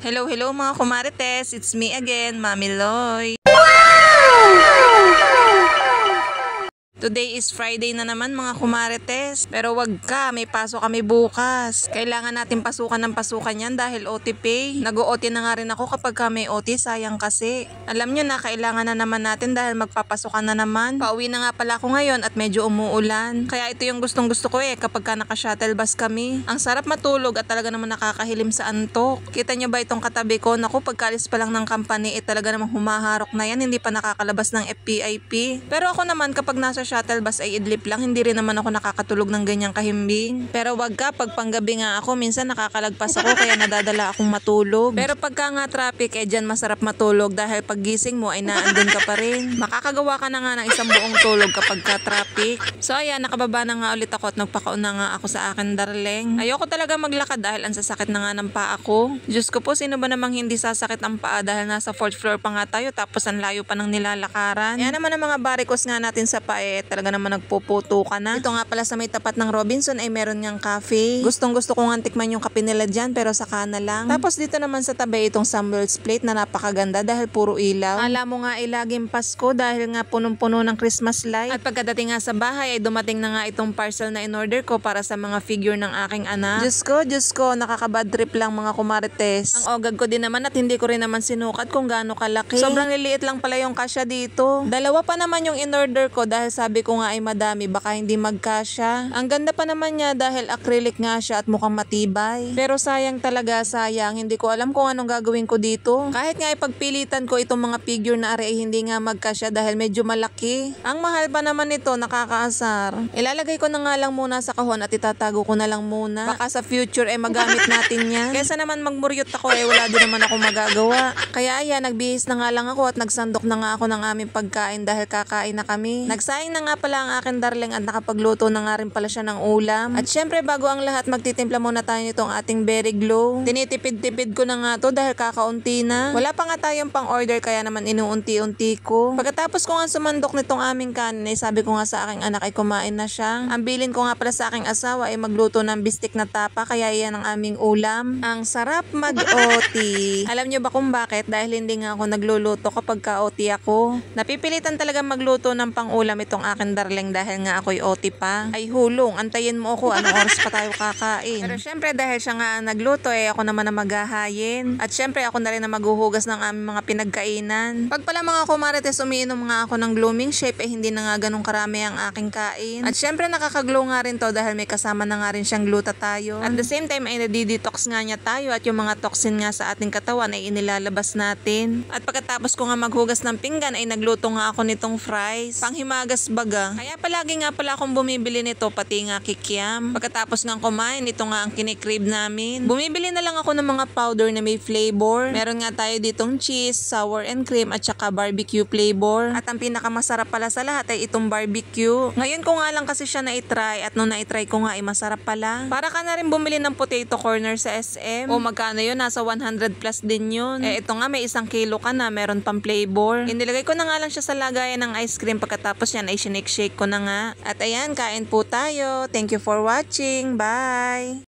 Hello, hello mga kumarites. It's me again, Mami Loy. Today is Friday na naman mga kumarites. Pero wag ka, may pasok kami bukas. Kailangan natin pasukan ng pasukan yan dahil OT pay. Nag-OT na nga rin ako kapag may OT, sayang kasi. Alam nyo na, kailangan na naman natin dahil magpapasukan na naman. Pauwi na nga pala ako ngayon at medyo umuulan. Kaya ito yung gustong gusto ko kapag ka naka-shuttle bus kami. Ang sarap matulog at talaga naman nakakahilim sa antok. Kita nyo ba itong katabi ko? Naku, pagkalis pa lang ng company, talaga namang humaharok na yan. Hindi pa nakakalabas ng FPIP. Pero ako naman kapag nasa shuttle bus ay idlip lang, hindi rin naman ako nakakatulog ng ganyang kahimbing. Pero wag ka, pag panggabi nga ako, minsan nakakalagpas ako kaya nadadala akong matulog. Pero pagka nga traffic, dyan masarap matulog dahil pag gising mo ay naandun ka pa rin. Makakagawa ka na nga ng isang buong tulog kapag ka traffic. So ayan, nakababa na nga ulit ako at nagpakauna nga ako sa akin darling. Ayoko talaga maglakad dahil ang sasakit na nga ng paa ko. Diyos ko po, sino ba namang hindi sasakit ang paa dahil nasa 4th floor pa nga tayo tapos ang layo pa ng nilalakaran. Yan naman ang mga barikos nga natin sa paa talaga naman nagpuputo ka na. Ito nga pala sa may tapat ng Robinson ay meron niyang cafe. Gustong gusto ko nga tikman yung kape nila dyan pero saka na lang. Tapos dito naman sa tabi itong Samuel's Plate na napakaganda dahil puro ilaw. Alam mo nga ay laging Pasko dahil nga punong-puno ng Christmas light. At pagkadating nga sa bahay ay dumating na nga itong parcel na in-order ko para sa mga figure ng aking anak. Diyos ko, nakakabad trip lang mga kumarites. Ang ogag ko din naman at hindi ko rin naman sinukat kung gaano kalaki. Sobrang liliit lang pala yung kasya dito. Dalawa pa naman yung in-order ko dahil sabi ko nga ay madami, baka hindi magkasya. Ang ganda pa naman niya dahil acrylic nga siya at mukhang matibay. Pero sayang talaga, sayang. Hindi ko alam kung anong gagawin ko dito. Kahit nga ipagpilitan ko itong mga figure na ari hindi nga magkasya dahil medyo malaki. Ang mahal pa naman ito, nakakaasar. Ilalagay ko na nga lang muna sa kahon at itatago ko na lang muna. Baka sa future magamit natin yan. Kesa naman magmuryot ako wala din naman ako magagawa. Kaya ayan, nagbihis na nga lang ako at nagsandok na nga ako ng aming pagkain dahil kakain na kami. Nagsaing na nga pala ang akin darling at nakapagluto na nga rin pala siya ng ulam. At syempre bago ang lahat magtitimpla muna tayo nitong ating berry glow. Tinitipid-tipid ko na nga to dahil kakaunti na. Wala pa nga tayong pang order kaya naman inuunti-unti ko. Pagkatapos ko nga sumandok nitong aming kanin ay sabi ko nga sa aking anak ay kumain na siya. Ang bilin ko nga pala sa aking asawa ay magluto ng bistik na tapa kaya yan ang aming ulam. Ang sarap mag-OT. Alam nyo ba kung bakit? Dahil hindi nga ako nagluluto kapag ka-OT ako. Napipilitan talaga magluto ng pang-ulam itong akin darling dahil nga ako'y OT pa. Ay hulong, antayin mo ako anong oras pa tayo kakain. Pero syempre dahil siya nga nagluto ako naman na maghahayin. At syempre ako na rin na maghuhugas ng aming mga pinagkainan. Pag pala mga kumarites umiinom nga ako ng blooming shape hindi na nga ganun karami ang aking kain. At syempre nakakaglow nga rin to dahil may kasama na nga rin siyang glutathione. At the same time ay nadidetox nga niya tayo at yung mga toxin nga sa ating katawan ay inilalabas natin. At pagkatapos ko nga maghugas ng pinggan ay nagluto nga ako nitong fries. Panghimagas baga. Kaya palagi nga pala akong bumibili nito pati nga kikiam. Pagkatapos nga kumain, ito nga ang kinikrib namin. Bumibili na lang ako ng mga powder na may flavor. Meron nga tayo ditong cheese, sour and cream at saka barbecue flavor. At ang pinakamasarap pala sa lahat ay itong barbecue. Ngayon ko nga lang kasi siya na-try at nung na-try ko nga ay masarap pala. Para ka na rin bumili ng potato corner sa SM. O magkano yun? Nasa 100 plus din yun. Ito nga may 1 kilo ka na, meron pang flavor. Inilagay ko na nga lang siya sa lagayan ng ice cream pagkatapos yan ay shake ko na nga. At ayan, kain po tayo. Thank you for watching. Bye!